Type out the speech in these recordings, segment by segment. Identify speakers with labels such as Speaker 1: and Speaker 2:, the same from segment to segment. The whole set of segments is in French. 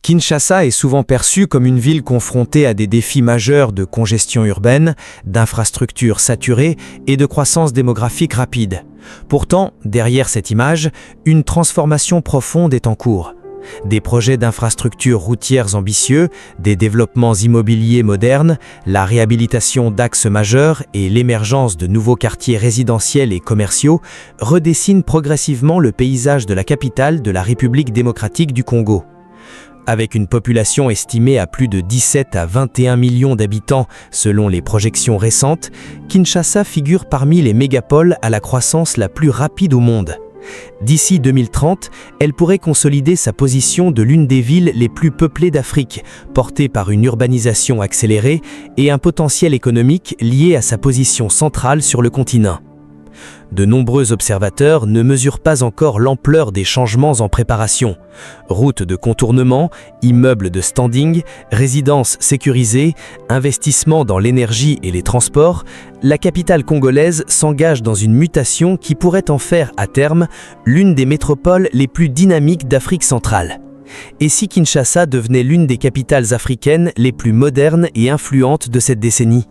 Speaker 1: Kinshasa est souvent perçue comme une ville confrontée à des défis majeurs de congestion urbaine, d'infrastructures saturées et de croissance démographique rapide. Pourtant, derrière cette image, une transformation profonde est en cours. Des projets d'infrastructures routières ambitieux, des développements immobiliers modernes, la réhabilitation d'axes majeurs et l'émergence de nouveaux quartiers résidentiels et commerciaux redessinent progressivement le paysage de la capitale de la République démocratique du Congo. Avec une population estimée à plus de 17 à 21 millions d'habitants selon les projections récentes, Kinshasa figure parmi les mégapoles à la croissance la plus rapide au monde. D'ici 2030, elle pourrait consolider sa position de l'une des villes les plus peuplées d'Afrique, portée par une urbanisation accélérée et un potentiel économique lié à sa position centrale sur le continent. De nombreux observateurs ne mesurent pas encore l'ampleur des changements en préparation. Routes de contournement, immeubles de standing, résidences sécurisées, investissements dans l'énergie et les transports, la capitale congolaise s'engage dans une mutation qui pourrait en faire, à terme, l'une des métropoles les plus dynamiques d'Afrique centrale. Et si Kinshasa devenait l'une des capitales africaines les plus modernes et influentes de cette décennie ?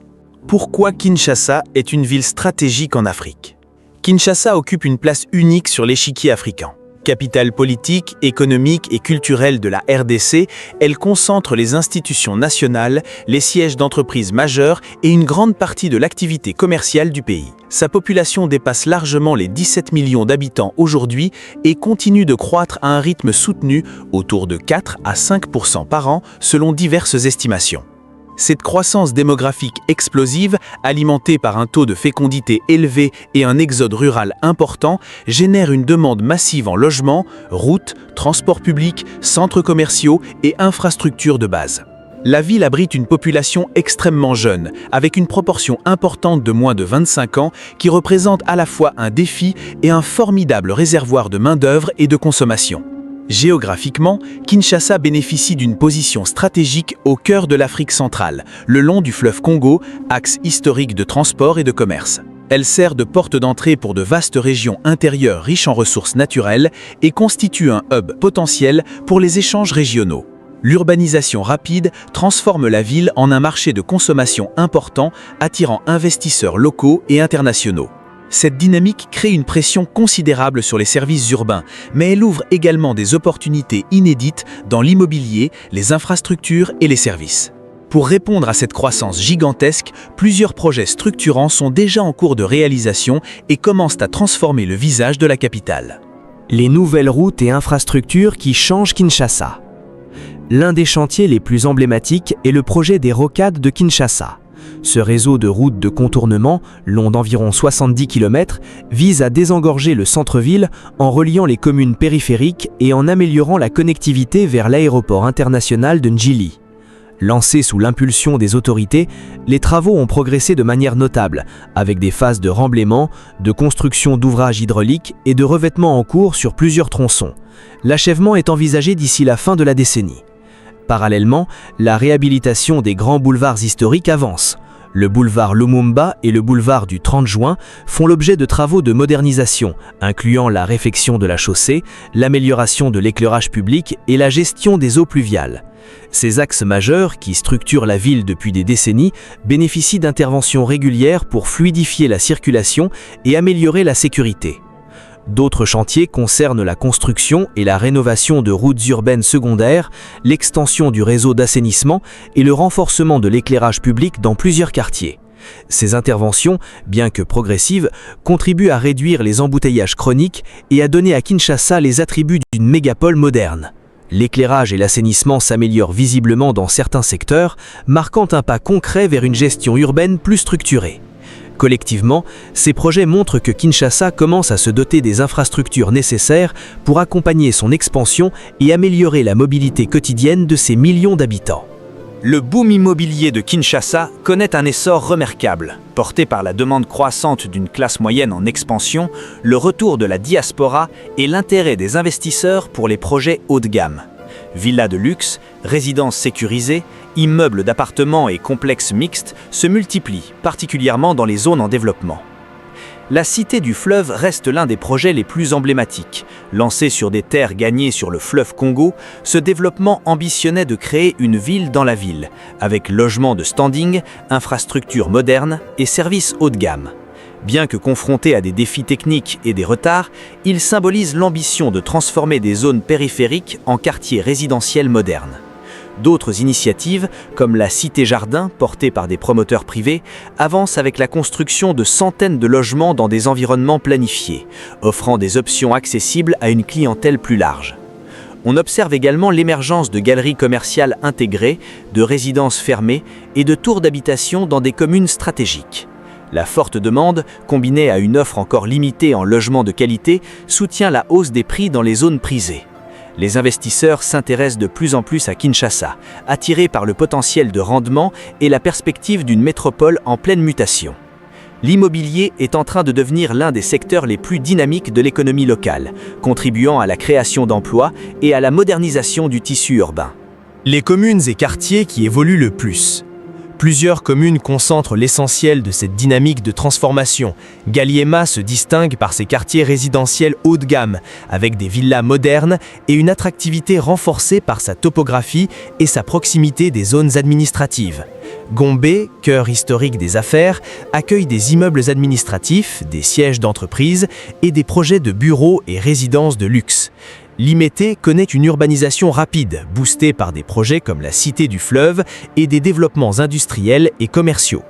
Speaker 2: Pourquoi Kinshasa est une ville stratégique en Afrique ? Kinshasa occupe une place unique sur l'échiquier africain. Capitale politique, économique et culturelle de la RDC, elle concentre les institutions nationales, les sièges d'entreprises majeures et une grande partie de l'activité commerciale du pays. Sa population dépasse largement les 17 millions d'habitants aujourd'hui et continue de croître à un rythme soutenu, autour de 4 à 5% par an, selon diverses estimations. Cette croissance démographique explosive, alimentée par un taux de fécondité élevé et un exode rural important, génère une demande massive en logements, routes, transports publics, centres commerciaux et infrastructures de base. La ville abrite une population extrêmement jeune, avec une proportion importante de moins de 25 ans qui représente à la fois un défi et un formidable réservoir de main-d'œuvre et de consommation. Géographiquement, Kinshasa bénéficie d'une position stratégique au cœur de l'Afrique centrale, le long du fleuve Congo, axe historique de transport et de commerce. Elle sert de porte d'entrée pour de vastes régions intérieures riches en ressources naturelles et constitue un hub potentiel pour les échanges régionaux. L'urbanisation rapide transforme la ville en un marché de consommation important, attirant investisseurs locaux et internationaux. Cette dynamique crée une pression considérable sur les services urbains, mais elle ouvre également des opportunités inédites dans l'immobilier, les infrastructures et les services. Pour répondre à cette croissance gigantesque, plusieurs projets structurants sont déjà en cours de réalisation et commencent à transformer le visage de la capitale.
Speaker 1: Les nouvelles routes et infrastructures qui changent Kinshasa. L'un des chantiers les plus emblématiques est le projet des rocades de Kinshasa. Ce réseau de routes de contournement, long d'environ 70 km, vise à désengorger le centre-ville en reliant les communes périphériques et en améliorant la connectivité vers l'aéroport international de Ndjili. Lancés sous l'impulsion des autorités, les travaux ont progressé de manière notable, avec des phases de remblaiement, de construction d'ouvrages hydrauliques et de revêtement en cours sur plusieurs tronçons. L'achèvement est envisagé d'ici la fin de la décennie. Parallèlement, la réhabilitation des grands boulevards historiques avance. Le boulevard Lumumba et le boulevard du 30 juin font l'objet de travaux de modernisation, incluant la réfection de la chaussée, l'amélioration de l'éclairage public et la gestion des eaux pluviales. Ces axes majeurs, qui structurent la ville depuis des décennies, bénéficient d'interventions régulières pour fluidifier la circulation et améliorer la sécurité. D'autres chantiers concernent la construction et la rénovation de routes urbaines secondaires, l'extension du réseau d'assainissement et le renforcement de l'éclairage public dans plusieurs quartiers. Ces interventions, bien que progressives, contribuent à réduire les embouteillages chroniques et à donner à Kinshasa les attributs d'une mégapole moderne. L'éclairage et l'assainissement s'améliorent visiblement dans certains secteurs, marquant un pas concret vers une gestion urbaine plus structurée. Collectivement, ces projets montrent que Kinshasa commence à se doter des infrastructures nécessaires pour accompagner son expansion et améliorer la mobilité quotidienne de ses millions d'habitants.
Speaker 2: Le boom immobilier de Kinshasa connaît un essor remarquable. Porté par la demande croissante d'une classe moyenne en expansion, le retour de la diaspora et l'intérêt des investisseurs pour les projets haut de gamme. Villas de luxe, résidences sécurisées, immeubles d'appartements et complexes mixtes se multiplient, particulièrement dans les zones en développement. La Cité du Fleuve reste l'un des projets les plus emblématiques. Lancé sur des terres gagnées sur le fleuve Congo, ce développement ambitionnait de créer une ville dans la ville, avec logements de standing, infrastructures modernes et services haut de gamme. Bien que confronté à des défis techniques et des retards, il symbolise l'ambition de transformer des zones périphériques en quartiers résidentiels modernes. D'autres initiatives, comme la Cité Jardin, portée par des promoteurs privés, avancent avec la construction de centaines de logements dans des environnements planifiés, offrant des options accessibles à une clientèle plus large. On observe également l'émergence de galeries commerciales intégrées, de résidences fermées et de tours d'habitation dans des communes stratégiques. La forte demande, combinée à une offre encore limitée en logements de qualité, soutient la hausse des prix dans les zones prisées. Les investisseurs s'intéressent de plus en plus à Kinshasa, attirés par le potentiel de rendement et la perspective d'une métropole en pleine mutation. L'immobilier est en train de devenir l'un des secteurs les plus dynamiques de l'économie locale, contribuant à la création d'emplois et à la modernisation du tissu urbain.
Speaker 1: Les communes et quartiers qui évoluent le plus. Plusieurs communes concentrent l'essentiel de cette dynamique de transformation. Ngaliema se distingue par ses quartiers résidentiels haut de gamme, avec des villas modernes et une attractivité renforcée par sa topographie et sa proximité des zones administratives. Gombe, cœur historique des affaires, accueille des immeubles administratifs, des sièges d'entreprises et des projets de bureaux et résidences de luxe. Limete connaît une urbanisation rapide, boostée par des projets comme la Cité du Fleuve et des développements industriels et commerciaux.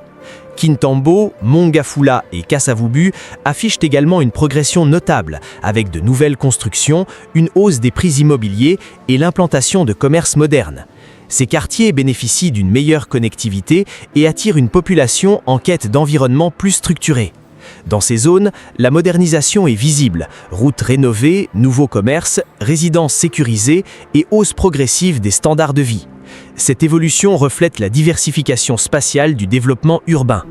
Speaker 1: Kintambo, Mongafula et Kasavubu affichent également une progression notable, avec de nouvelles constructions, une hausse des prix immobiliers et l'implantation de commerces modernes. Ces quartiers bénéficient d'une meilleure connectivité et attirent une population en quête d'environnements plus structurés. Dans ces zones, la modernisation est visible, routes rénovées, nouveaux commerces, résidences sécurisées et hausse progressive des standards de vie. Cette évolution reflète la diversification spatiale du développement urbain.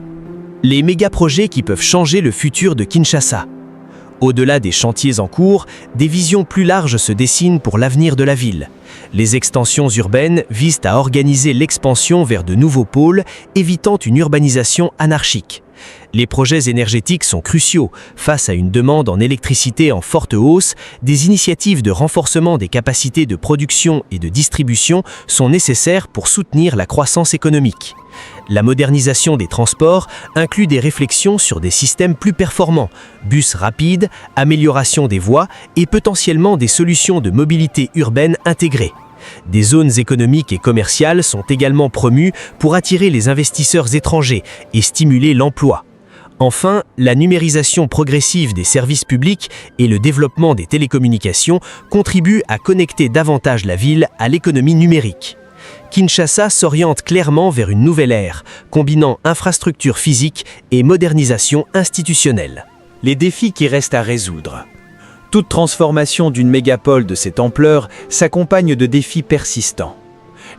Speaker 1: Les méga-projets qui peuvent changer le futur de Kinshasa. Au-delà des chantiers en cours, des visions plus larges se dessinent pour l'avenir de la ville. Les extensions urbaines visent à organiser l'expansion vers de nouveaux pôles, évitant une urbanisation anarchique. Les projets énergétiques sont cruciaux. Face à une demande en électricité en forte hausse, des initiatives de renforcement des capacités de production et de distribution sont nécessaires pour soutenir la croissance économique. La modernisation des transports inclut des réflexions sur des systèmes plus performants, bus rapides, amélioration des voies et potentiellement des solutions de mobilité urbaine intégrées. Des zones économiques et commerciales sont également promues pour attirer les investisseurs étrangers et stimuler l'emploi. Enfin, la numérisation progressive des services publics et le développement des télécommunications contribuent à connecter davantage la ville à l'économie numérique. Kinshasa s'oriente clairement vers une nouvelle ère, combinant infrastructures physiques et modernisation institutionnelle.
Speaker 2: Les défis qui restent à résoudre. Toute transformation d'une mégapole de cette ampleur s'accompagne de défis persistants.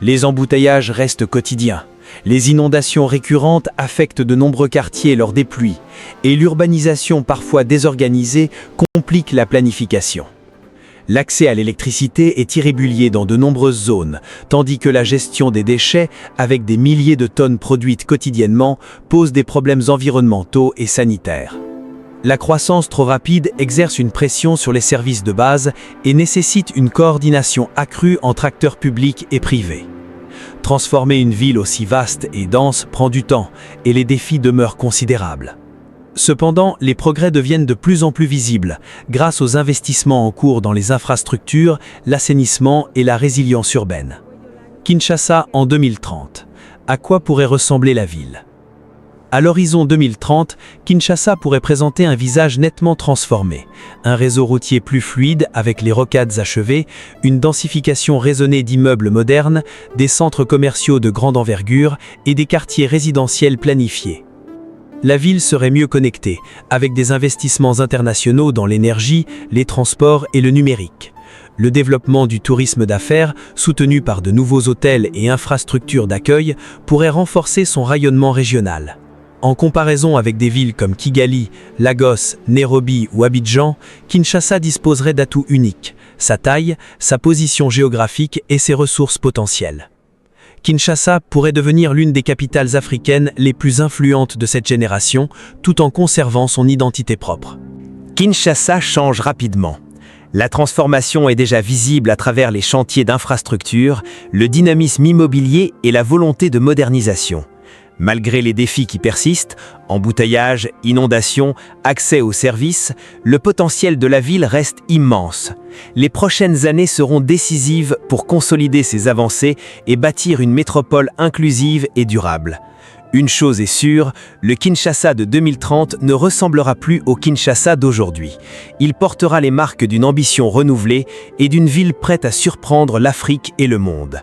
Speaker 2: Les embouteillages restent quotidiens, les inondations récurrentes affectent de nombreux quartiers lors des pluies, et l'urbanisation parfois désorganisée complique la planification. L'accès à l'électricité est irrégulier dans de nombreuses zones, tandis que la gestion des déchets, avec des milliers de tonnes produites quotidiennement, pose des problèmes environnementaux et sanitaires. La croissance trop rapide exerce une pression sur les services de base et nécessite une coordination accrue entre acteurs publics et privés. Transformer une ville aussi vaste et dense prend du temps et les défis demeurent considérables. Cependant, les progrès deviennent de plus en plus visibles grâce aux investissements en cours dans les infrastructures, l'assainissement et la résilience urbaine. Kinshasa en 2030. À quoi pourrait ressembler la ville ? À l'horizon 2030, Kinshasa pourrait présenter un visage nettement transformé. Un réseau routier plus fluide avec les rocades achevées, une densification raisonnée d'immeubles modernes, des centres commerciaux de grande envergure et des quartiers résidentiels planifiés. La ville serait mieux connectée, avec des investissements internationaux dans l'énergie, les transports et le numérique. Le développement du tourisme d'affaires, soutenu par de nouveaux hôtels et infrastructures d'accueil, pourrait renforcer son rayonnement régional. En comparaison avec des villes comme Kigali, Lagos, Nairobi ou Abidjan, Kinshasa disposerait d'atouts uniques, sa taille, sa position géographique et ses ressources potentielles. Kinshasa pourrait devenir l'une des capitales africaines les plus influentes de cette génération, tout en conservant son identité propre.
Speaker 1: Kinshasa change rapidement. La transformation est déjà visible à travers les chantiers d'infrastructure, le dynamisme immobilier et la volonté de modernisation. Malgré les défis qui persistent, embouteillages, inondations, accès aux services, le potentiel de la ville reste immense. Les prochaines années seront décisives pour consolider ces avancées et bâtir une métropole inclusive et durable. Une chose est sûre, le Kinshasa de 2030 ne ressemblera plus au Kinshasa d'aujourd'hui. Il portera les marques d'une ambition renouvelée et d'une ville prête à surprendre l'Afrique et le monde.